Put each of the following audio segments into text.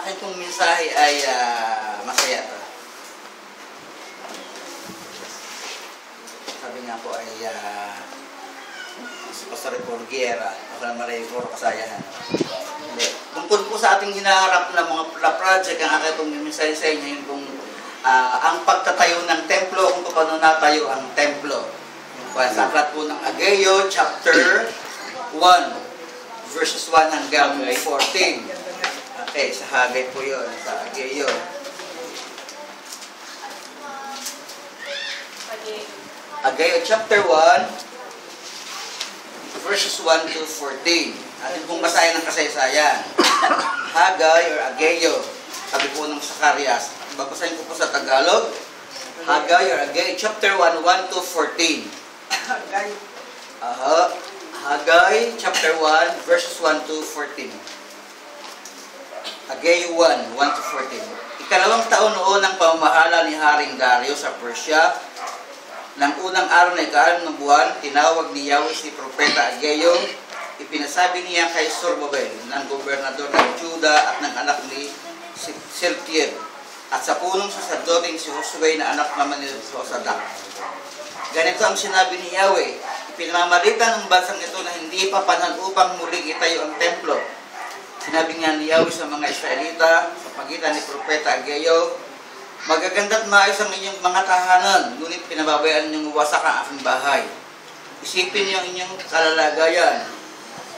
akin pong mensahe ay masaya to. Sabi nga po ay si Pastor Porguera, Pastor Maray Puro Kasayahan. Tungkol po sa ating hinaharap na mga project, ang akin pong mensahe sa inyo, yung pong ang pagtatayo ng templo, kung paano natayo ang templo. Sa aklat po ng Ageo, chapter 1, verses 1 hanggang 14. Okay, sa Hagay po yun, sa Ageo. Ageo, chapter 1, verses 1 to 14. Atin pong basahin ng kasaysayan. Hagay or Ageo, sabi po ng Zacarias. Babasahin ko po sa Tagalog. Hagay or Ageo, chapter 1, 1 to 14. Hagay. Hagay, chapter 1, verses 1 to 14. Hagay 1, 1 to 14. Ikalawang taon noon ng pamamahala ni Haring Darius sa Persia, nang unang araw na ika-6 ng buwan, tinawag ni Yahweh si Propeta Ageo. Ipinasabi niya kay Zorobabel, ng gobernador ng Juda at ng anak ni Shealtiel, at sa punong saserdoting si Josue na anak naman ni Josadak. Ganito ang sinabi ni Yahweh, pinamamalita ng bansang ito na hindi pa panahon upang muling itayo ang templo. Sinabi nga ni Yahweh sa mga Israelita, sa pagitan ni Propeta Ageo, magaganda't maayos ang inyong mga tahanan, ngunit pinababayaan niyong wasak ang aking bahay. Isipin niyo ang inyong kalalagayan.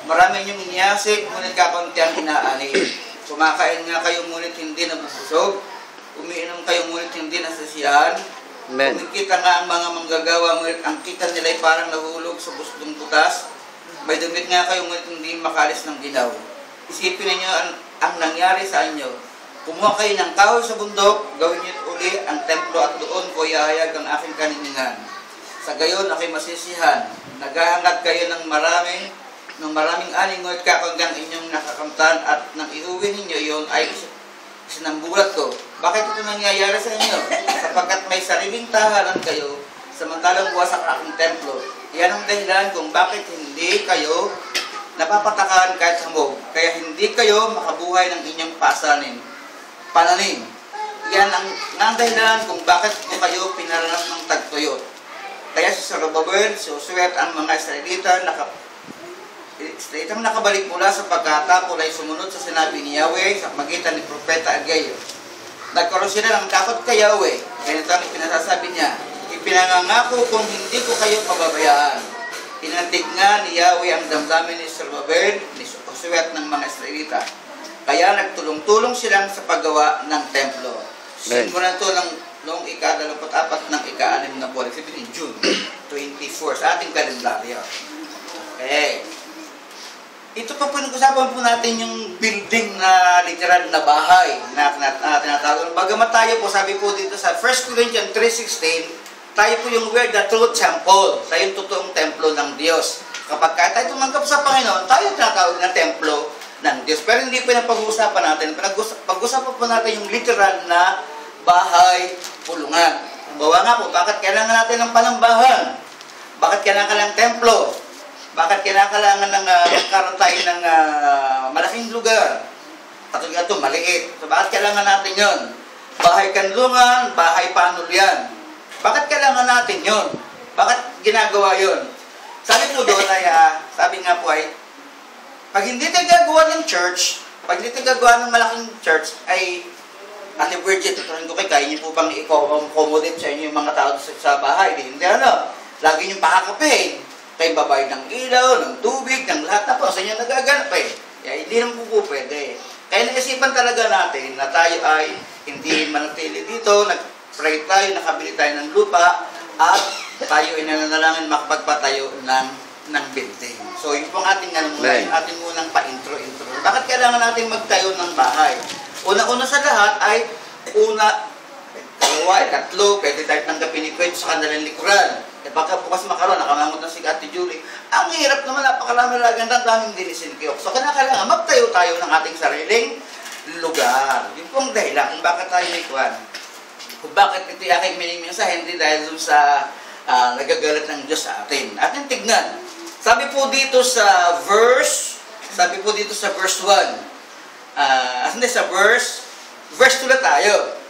Marami inyong iniyasik, ngunit kakunti ang inaani. Kumakain nga kayo, ngunit hindi nabubusog. Umiinom kayo, ngunit hindi nasisiyahan. Kumikita nga ang mga manggagawa, ngunit ang kita nila ay parang nahulog sa busdong butas. May damit nga kayo, ngunit hindi makalis ng ginaw. Isipin niyo ang nangyari sa inyo. Kumuha kayo ng kahoy sa bundok, gawin niyo uli ang templo at doon ko ihahayag ang aking kaniningan. Sa gayon, ako'y masisihan. Naghahangat kayo ng maraming aning, ngunit kakanggang inyong nakakamtan at nang iuwi ninyo iyon ay sinambulat ko. Bakit ito nangyayari sa inyo? Sapagkat may sariling tahanan kayo, samantalang wasak ang aking templo. Yan ang dahilan kung bakit hindi kayo napapatakan kahit hamog, kaya hindi kayo makabuhay ng inyong pananim. Yan ang dahilan kung bakit ko kayo pinaranas ng tagtuyot. Kaya si Zorobabel, si Josue at ang mga Israelitang nakabalik mula sa pagkatapol ay sumunod sa sinabi ni Yahweh sa pagitan ni Propeta Ageo. Nagkaroon sila ng takot kay Yahweh. Ganito ang pinasasabi niya, ipinangangako kung hindi ko kayo pababayaan. Tinantig nga ni Yahweh ang damdamin ni Zorobabel, ni Josue at ng mga Israelita. Kaya nagtulong-tulong silang sa paggawa ng templo. Simulan ito noong ika-24 ng ika-6 na buwan, sabi ni June 24 sa ating kalendaryo. Okay. Ito pa po nag-usapan po natin yung building na literal na bahay na tinatawag. Bagamat tayo po, sabi po dito sa 1 Corinthians 3:16, tayo po yung we're the true temple. Tayo yung totoong templo ng Diyos. Kapag tayo tumanggap sa Panginoon, tayo tinatawag na templo ng Diyos. Pero hindi po yung pag-uusapan natin. Pag-uusapan po natin yung literal na bahay, pulungan. Bawa nga po, bakit kailangan natin ng panambahan? Bakit kailangan ng templo? Bakit kailangan ng magkaroon tayo ng malaking lugar? Katulad ito, maliit. So, bakit kailangan natin yon? Bahay kanlungan, bahay panulyan. Bakit kailangan natin yon? Bakit ginagawa yon? Sabi po doon ay, sabi nga po ay, pag hindi tayo gagawa ng church, pag hindi tayo gagawa ng malaking church, ay, Ate Bridget, tuturin ko kayo, kaya niyo po bang i-accommodate sa inyo yung mga tao sa bahay? Hindi lagi niyong pakakapihin. Kayo babayad ng ilaw, ng tubig, ng lahat na po. Sa inyo nagaganap Kaya hindi naman po pwede. Kaya naisipan talaga natin na tayo ay hindi manatili dito, nag-pray tayo, nakabili tayo ng lupa, at tayo ay nananalangin makapagpatayo ng building. So, yun po ang ating munang pa-intro-intro. Bakit kailangan natin magtayo ng bahay? Una-una sa lahat ay, dalawa, tatlo, pwede tayo tanggapin ni Kwento sa kanilang likuran. E baka bukas makaroon, nakamangot na si Ate Julie. Ang hirap naman, napakarami lagang daming dinisinkyok. So, kailangan magtayo tayo ng ating sariling lugar. Yun pong dahilan kung bakit tayo ikuan. Kung bakit ito yung aking miniminsahe, hindi dahil dun sa nagagalit ng Diyos sa atin. Atin tignan. Sabi po dito sa verse 1, sa verse 2 na tayo.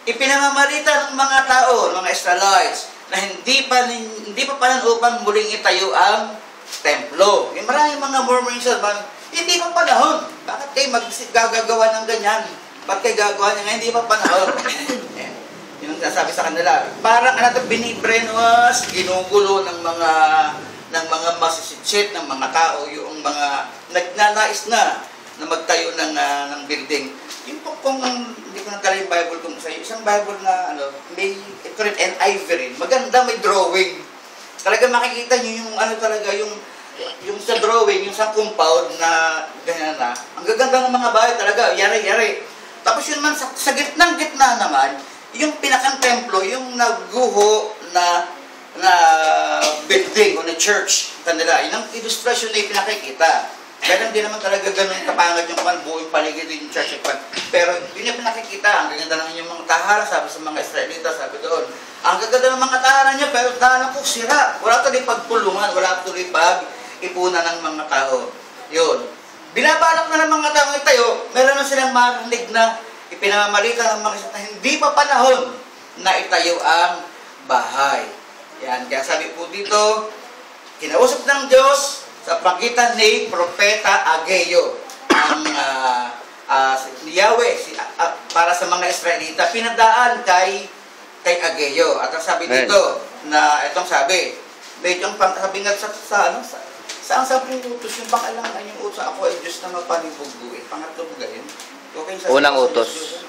Ipinamamarita ng mga tao, mga Israelites, na hindi pa panan upang muling itayo ang templo. Maraming mga murmurings naman, hindi pa panahon. Bakit kayo gagawa ng ganyan? Bakit kayo gagawa niya? Hindi pa panahon. Yun ang sasabi sa kanila. Parang binibrainwash, ginugulo ng mga masisitsit ng mga tao, yung mga nagnanais na magtayo ng building. Yung kung hindi ko nagkala yung Bible kung sa'yo, isang Bible na may NIV rin, maganda, may drawing. Talaga makikita nyo yung talaga, yung sa drawing, yung sa compound na ganyan na, ang gaganda ng mga bahay talaga, yari-yari. Tapos yun man, sa gitna naman, yung pinakang templo, yung naguho na building o na church kanila, yun ang illustration na pinakikita. Kaya hindi naman talaga ganun kapangad yung buong paligid yung church. Pero yun yung pinakikita, ang gaganda naman yung mga tahanan, sabi sa mga Israelita, sabi doon. Ang gaganda ng mga tahanan niya, pero tahanan po sira. Wala tuloy pagpulungan, wala tuloy pag-ipunan ng mga tao. Yun. Binabalak na ng mga tao tayo, meron na silang marinig na ipinamarita ng mga na hindi pa panahon na itayo ang bahay. Yan. Kaya sabi po dito, kinausap ng Diyos sa pagitan ni Propeta Ageo ang Yahweh para sa mga Israelita, pinadaan kay Ageo. At ang sabi dito, na itong sabi, medyo ang sabi nga saan sabi ng utos, yung pakailangan yung utos ako ay Diyos na mapanibuguin. Pangatlo ba ganyan? Okay, unang utos.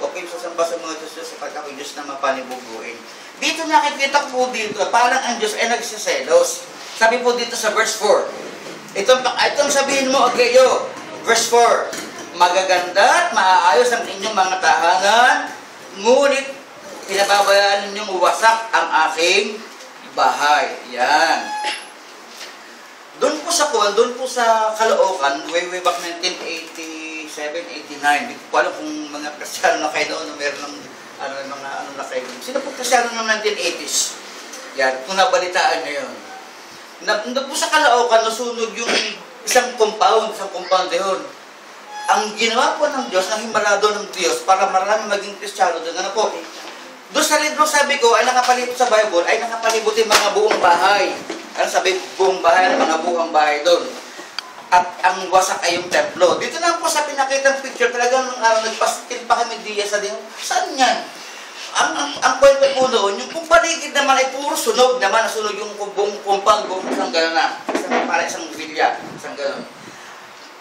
Okay, sasamba sa mga Diyos sapag ako Diyos na mapanibuguin. Dito nakikita ko dito, parang ang Diyos ay nagsiselos. Sabi po dito sa verse 4, itong sabihin mo, Ageo, verse 4, magaganda at maaayos ang inyong mga tahanan, ngunit pinababayaan ninyong wasak ang aking bahay. Yan. Doon po sa Caloocan, way back 1987, 89, hindi ko alam kung mga Kristiyano na kayo noon, meron ng na kayo. Sino po Kristiyano ng 1980s? Yan, kung nabalitaan nyo yun. Doon po sa Caloocan, nasunog yung isang compound yun. Ang ginawa po ng Diyos, ang himalado ng Diyos, para marami maging Kristiyano doon. Ano po? Doon sa libro, sabi ko, ay nakapalibot sa Bible, ay nakapalibot yung mga buong bahay. Ano sabi, buong bahay, mga buong bahay doon. At ang wasak ay yung templo. Dito lang po sa pinakitang picture, talagang nagpastil pa kami diya sa Diyos. Saan yan? Ang kwento po noon, yung kung paligid naman ay puro sunog naman, nasunog yung buong compound, buong isang gano'n na. Isang vilya, isang gano'n.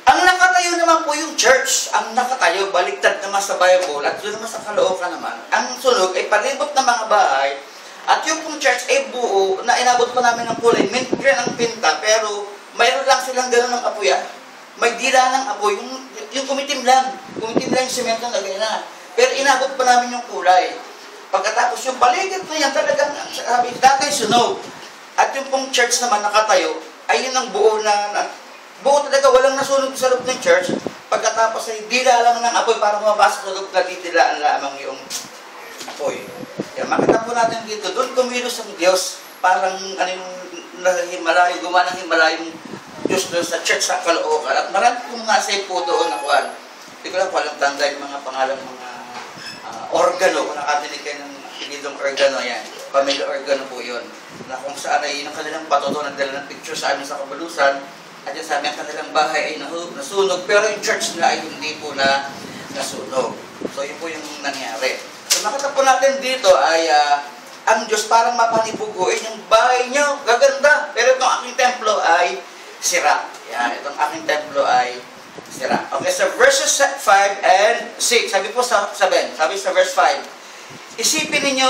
Ang nakatayo naman po yung church, ang nakatayo, baliktad naman sa Bible, at yun naman sa Caloocan naman, ang sunog ay palibot ng mga bahay, at yung pong church ay buo, na inabot po namin ng kulay, mint green ang pinta, pero mayroon lang silang gano'n ng apoy, may dila ng apoy, yung kumitim lang yung semento na gano'n, pero inabot po namin yung kulay. Pagkatapos yung paligid na yan, talagang sabi, dati sunog, at yung pong church naman nakatayo, ay yun ang buo buo talaga, walang nasunog sa loob ng church. Pagkatapos ay dila lang ng apoy para mabasa sa loob na didilaan lamang yung apoy. Kaya makita po natin dito, doon kumilos ang Diyos, parang himalayo, gumanang himalayo yung Diyos doon sa church sa Caloocan. At marami pong mga say po doon na kuhan. Hindi ko lang po alam tanda yung mga pangalan, mga organo. Kung nakatinig kayo ng pinidong organo, yan. Pamilya organo po yun. Na kung saan ay yung kanilang patoto, nagdala ng picture sa amin sa Kabalusan, at yung sabi, ang kanilang bahay ay nasunog, pero yung church na ay hindi po na nasunog. So, yun po yung nangyari. So, nakita po natin dito ay ang Diyos parang mapanibuguin yung bahay niyo, gaganda. Pero itong aking templo ay sira. Yan, itong aking templo ay sira. Okay, sa verses 5 and 6, sabi po sa verse 5, isipin ninyo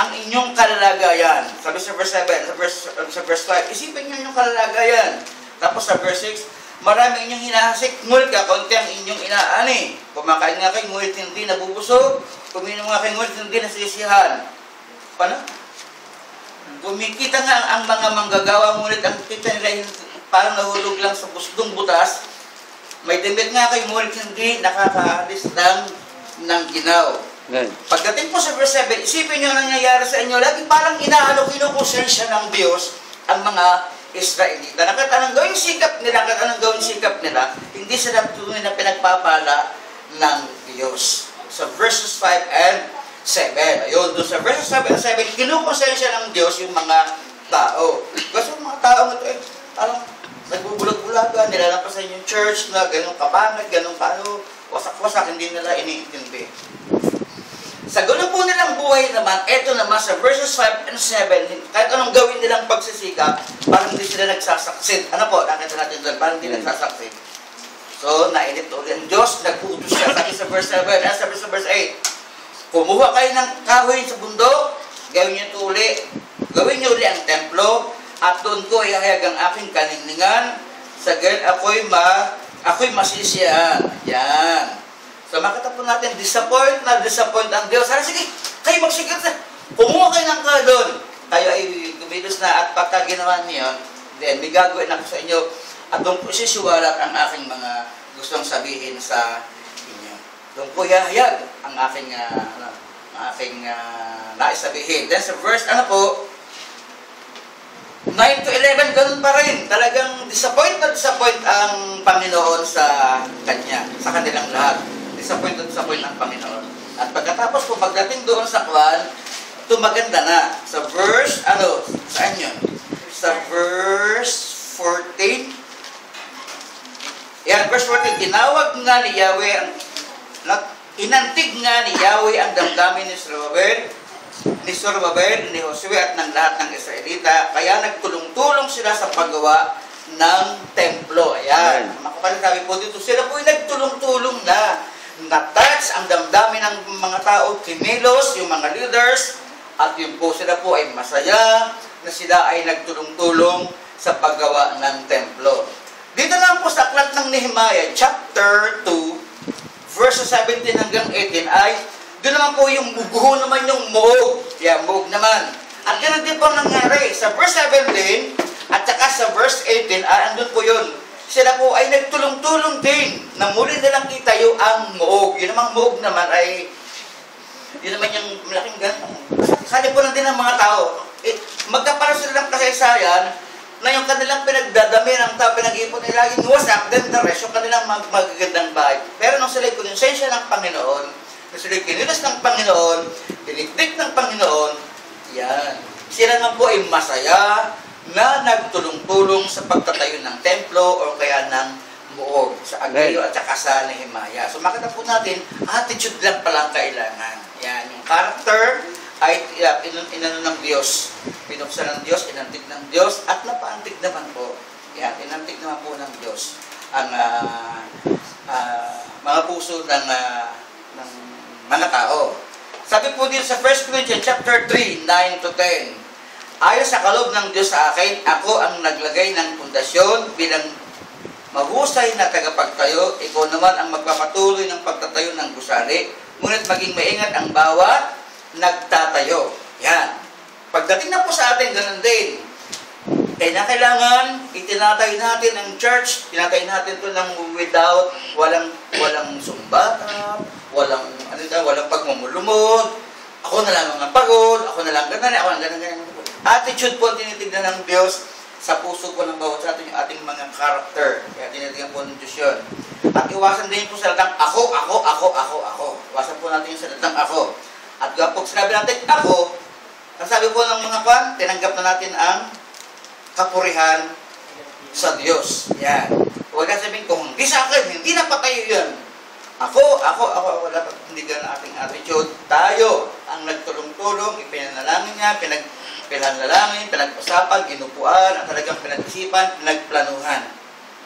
ang inyong kalalagayan. Sabi sa verse 7, sa verse 5, isipin niyo yung kalalagayan. Tapos sa verse 6, marami inyong hinahasik, ngunit kakunti ang inyong inaani. Kumakain nga kayo, ngunit hindi nabubusog. Kuminom nga kayo, ngunit hindi nasisiyahan. Paano? Kumikita nga ang mga manggagawa, ngunit ang kita nila yung parang nahulog lang sa busdong butas. May damit nga kayo, ngunit hindi nakakaalis ng ginaw. Pagdating po sa verse 7, isipin nyo nangyayari sa inyo, lagi parang kinukusensya ng Diyos ang mga Israelita. Kahit anong gawing sikap nila, hindi sila tunay na pinagpapala ng Diyos. Sa verses 5 and 7. Ayun, doon sa verses 5 and 7, kinukonsensya ng Diyos yung mga tao. Kasi yung mga tao ito, parang nagbubulag-bulaga, nilalampasan yung church na ganun kapangit, ganun wasak-wasak, hindi nila iniintindi. Sa ganun po nilang buhay naman, eto naman sa verses 5 and 7, kahit anong gawin nilang pagsisikap, parang hindi sila nagsasaksit. Ano po, nakita natin doon, parang hindi nagsasaksit. So, nainit ulit ang Diyos, nag-uutos siya, sabi sa verse 7, sabi sa verse 8, kumuha kayo ng kahoy sa bundok, gawin niyo uli, ang templo, at doon ko ihahayag ang aking kaningningan, sa ganyan ako'y masisiyahan. Yan. So makita po natin, disappoint ang Diyos. Sana sige, kayo magsikat na. Kumuha kayo ng doon. Kayo ay gumilos na at pagka ginawa niyo, then may gagawin ako sa inyo at doon po sisiwalat ang aking mga gustong sabihin sa inyo. Doon po ihahayag ang aking nais sabihin. Then sa verse, 9 to 11, ganun pa rin. Talagang disappoint ang Panginoon sa kanya, sa kanilang lahat. Disappoint ang Panginoon. At pagkatapos po, pagdating doon sa kwan, tumaganda na. Sa verse, saan yun? Sa verse 14. Yan, verse 14. Inantig nga ni Yahweh ang damdamin ni Zorobabel, ni Josue at ng lahat ng Israelita. Kaya nagtulong-tulong sila sa paggawa ng templo. Ayan. Makapalit po dito, sila po ay nagtulong-tulong na. Na-touch ang damdamin ng mga tao, kinilos, yung mga leaders, at yun po sila po ay masaya na sila ay nagtulong-tulong sa paggawa ng templo. Dito lang po sa aklat ng Nehemiah, chapter 2, verses 17 hanggang 18 ay doon naman po yung buho naman yung muog. Yeah, muog naman. At ganoon din po nangyari. Sa verse 17 at saka sa verse 18, andun po yun. Sila po ay nagtulong-tulong din na muli nilang itayo ang muog. Yun namang muog naman ay, yun naman yung malaking ganun. Sali po lang din ng mga tao. Magkapara sila ng kasaysayan na yung kanilang pinagdadami ng tao, pinag-ipon nila, laging wasak, then the rest, yung kanilang magagandang bahay. Pero nung sila konsensya ng Panginoon, nung sila kinilas ng Panginoon, dinikdik ng Panginoon, yan. Sila nga po ay masaya na nagtulong-tulong sa pagtatayo ng templo o kaya ng muog sa Agayo at saka sa Nehemiah. So makita po natin, attitude lang palang kailangan. Yan, yung character ay inano ng Diyos. Pinuksan ng Diyos, inantig ng Diyos, at napaantig naman po. Yan, inantig naman po ng Diyos ang mga puso ng mga tao. Sabi po dito sa 1 Corinthians chapter 3, 9 to 10, ayon sa kaloob ng Diyos sa akin, ako ang naglagay ng pundasyon bilang mahusay na tagapagtayo, ikaw naman ang magpapatuloy ng pagtatayo ng gusali, ngunit maging maingat ang bawat nagtatayo. Yan. Pagdating na po sa atin, ganun din. Kailangan, itinatay natin ang church, tinatay natin ito ng without, walang sumbata, walang pagmumulumod, ako na lang ang pagod, ako na lang ganun. Attitude po tinitignan ng Diyos sa puso po ng bawat sa atin yung ating mga character. Kaya tinitignan po ng Diyos yun. At iwasan din po sa salitang ako. Iwasan po natin yung salitang ako. At kapag sinabi natin ako, ang sabi po ng mga kwan, tinanggap na natin ang kapurihan sa Diyos. Yan. Huwag na sabihin kung hindi sa akin, hindi na patayo yan. Ako, wala pa hindi ganun ating attitude. Tayo ang nagtulong-tulong, ipinanalangin niya, pinanalangin, pinag-usapan, ginupuan, at talagang pinag-isipan, pinagplanuhan.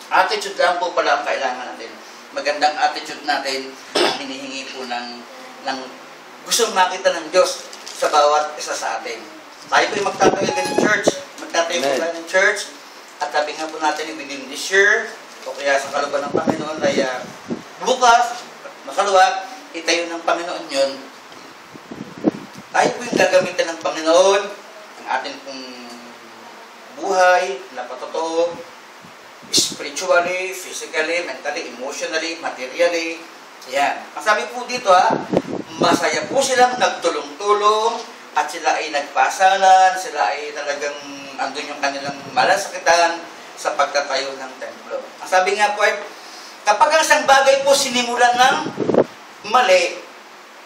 Attitude lang po pala ang kailangan natin. Magandang attitude natin ang hinihingi po ng gustong makita ng Diyos sa bawat isa sa atin. Tayo po yung magtatayo ng church, magtatayo po tayo ng church, at sabi nga po natin within this year, o kaya sa kalooban ng Panginoon ay bukas, makaluwag, itayo ng Panginoon yun. Tayo po yung gagamitan ng Panginoon, ang atin pong buhay, na patotoo, spiritually, physically, mentally, emotionally, materially. Yan. Ang sabi po dito masaya po silang nagtulong-tulong at sila ay nagpasalan, sila ay talagang andun yung kanilang malasakitan sa pagtatayo ng templo. Ang sabi nga po ay, kapag ang isang bagay po sinimulan ng mali,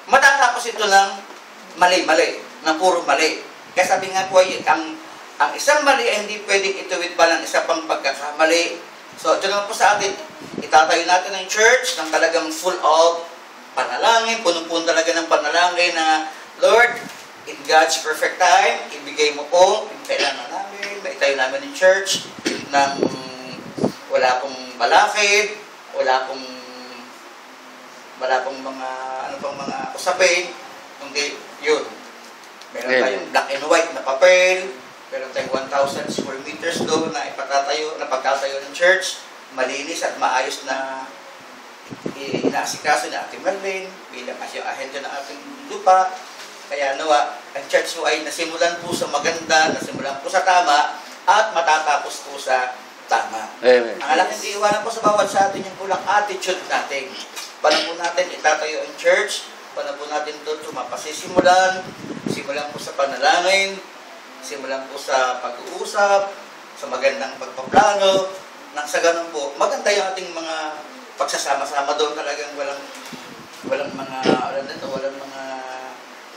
matatapos ito ng mali-mali, ng puro mali. Kaya sabi nga po ay, ang isang mali ay hindi pwedeng ituwid pa ng isa pang pagkakamali. So, ito naman po sa atin, itatayo natin ng church ng talagang full of panalangin, puno-puno talaga ng panalangin na, Lord, in God's perfect time, ibigay mo po yung kailangan namin, maitayo namin ng church ng wala pong balakid, wala pong mga, ano pang mga usapin, kundi yun. Meron tayong black and white na papel, meron tayong 1,000 square meters doon na ipagtatayo ng church, malinis at maayos na inaasikaso ni Ate Merlin bilang yung ahente ng ating lupa. Kaya nawa, ang church mo ay nasimulan po sa maganda, nasimulan po sa tama, at matatapos po sa tama. Amen. Ang alaking iiwanan po sa bawat sa atin yung pulang attitude natin. Paano po natin itatayo ang church, paano po natin doon mapasisimulan, simulan po sa panalangin, simulan po sa pag-uusap, sa magandang pagpaplano, nang sa ganun po, maganda yung ating mga pagsasama-sama doon, talagang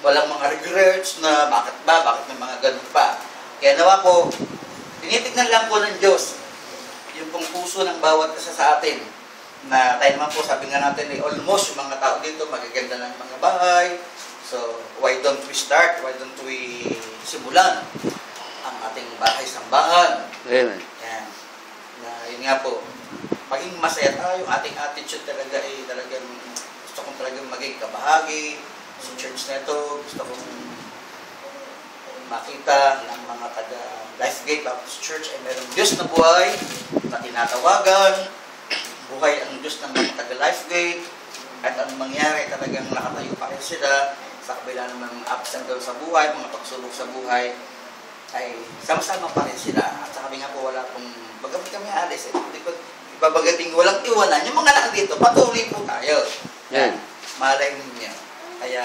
walang mga regrets na bakit may mga ganun pa. Kaya nawa po, tinitignan lang po ng Diyos yung pong puso ng bawat isa sa atin, na tayo naman po, sabi nga natin, almost yung mga tao dito, magaganda ng mga bahay. So, why don't we simulan ang ating bahay-sambahan? Amen. Yan. Yun nga po, maging masaya tayo, yung ating attitude talaga ay talagang, gusto kong talagang maging kabahagi sa church na ito. Gusto kong makita ng mga taga Lifegate Baptist Church ay mayroong Diyos na buhay na tinatawagan. Buhay ang Diyos ng mga taga Lifegate, at ang mangyari talagang nakatayo pa rin sila sa kabila ng mga ups and downs sa buhay, mga pagsubok sa buhay, ay sama-sama pa rin sila. At sabi nga po, wala pong bagamit kami alis, hindi ko ibabagating walang iwanan. Yung mga anak dito, patuloy po tayo. Yan. Malay ninyo. Kaya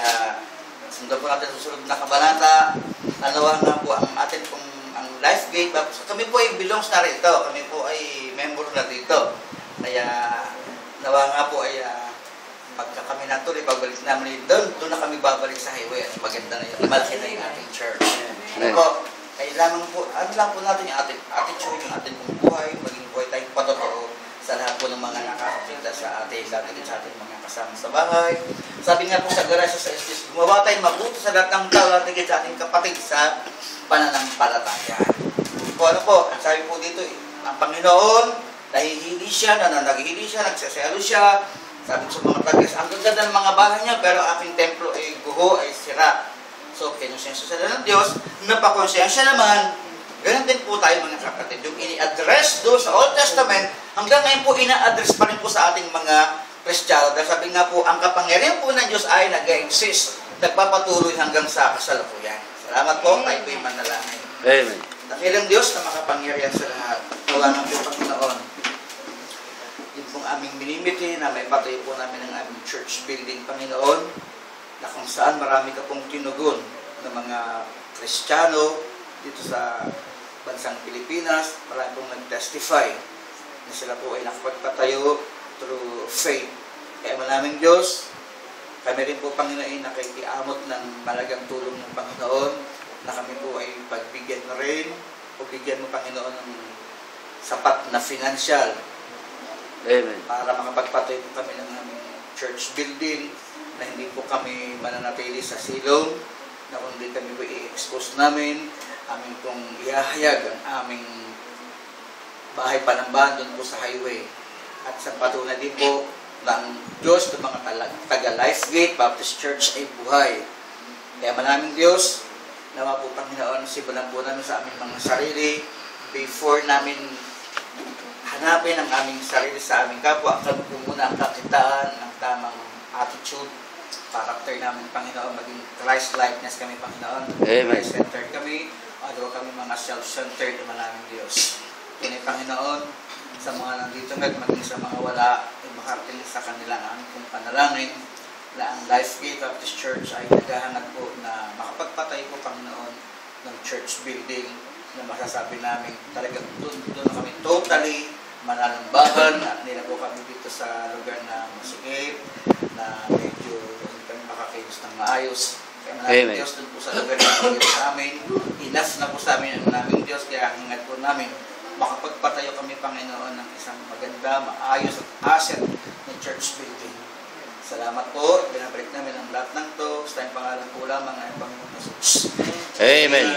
sundan po natin sa susunod na kabanata. Alawa nga po ang atin pong ang Lifegate. Kami po ay belongs na rito. Kami po ay member na dito. Kaya nawa nga po ay pagka kami natuloy, pagbalik namin doon na kami babalik sa highway. At maganda na yun. Malaki na yung ating church. Ako, kailangan po, ano lang po natin yung ating attitude, yung ating buhay, maging buhay tayong patotoo sa lahat po ng mga nakakakita sa ating, lalo din sa ating mga kasama sa bahay. Sabi nga po sa Galatia 6:10, gumawa tayong mabuti sa lahat ng tao, lalo din sa ating kapatid sa pananampalataya. Ano po, sabi po dito, ang Panginoon, nahihili siya, naghihili siya, nagsaselo siya. Sabi ko sa mga tagas, ang ganda ng mga bahay niya, pero aking templo ay guho, ay sira. So, kinonsensya sila ng Diyos, napakonsensya naman, ganun din po tayo mga kapatid. Yung ini-address doon sa Old Testament, hanggang ngayon po ina-address pa rin po sa ating mga Kristiyano. Dahil sabi nga po, ang kapangyarihan po ng Diyos ay nag-exist, nagpapatuloy hanggang sa kasalukuyan. Salamat po, tayo po'y manalangin. Amen. Dakilang Diyos na makapangyarihan sa lahat. Nawa ng Diyos Panginoon. Yun pong aming minimiti na may patayo po namin ng aming church building, Panginoon, na kung saan marami ka pong tinugon ng mga Kristiyano dito sa bansang Pilipinas. Marami pong nag-testify na sila po ay nakapagpatayo through faith. Kaya maraming Diyos, kami rin po, Panginoon, nakikiamot ng malagang tulong ng Panginoon, na kami po ay pagbigyan na rin, o bigyan mo, Panginoon, ng sapat na financial. Amen. Para makapagpatayo po kami ng aming church building, na hindi po kami mananatili sa silong, na kundi kami po i-expose namin, aming pong ihahayag ang aming bahay panambahan doon po sa highway. At sa patunay din po ng Diyos ng mga taga Lifegate Baptist Church ay buhay. Kaya maraming Diyos, nawa po, Panginoon, simulan po namin sa aming mga sarili before namin hanapin ang aming sarili sa aming kapwa. Kami po muna ang kakitaan ng tamang attitude, character namin, Panginoon, maging Christ-likeness kami, Panginoon. Christ-centered kami, agaw kami mga self-centered naman namin Diyos. Kini, Panginoon, sa mga nandito maging sa mga wala, ay makarating sa kanilang aming pong panalangin. na ang Lifegate Baptist Church ay naghahanap po na makapagpatay po, Panginoon, ng church building na masasabi namin talagang doon na kami totally mananambahan at hindi na po kami dito sa lugar na masikip, na medyo hindi kami makakayos ng maayos. Kaya maraming Diyos doon po sa lugar na mayroon namin. Inas na po sa amin ang naming Diyos, kaya hangad po namin makapagpatayo kami, Panginoon, ng isang maganda, maayos at asset na church building. Salamat po. Binabalik namin ang lahat ng to. Sa tayong pangalan po lamang ng Panginoon Jesus. Amen.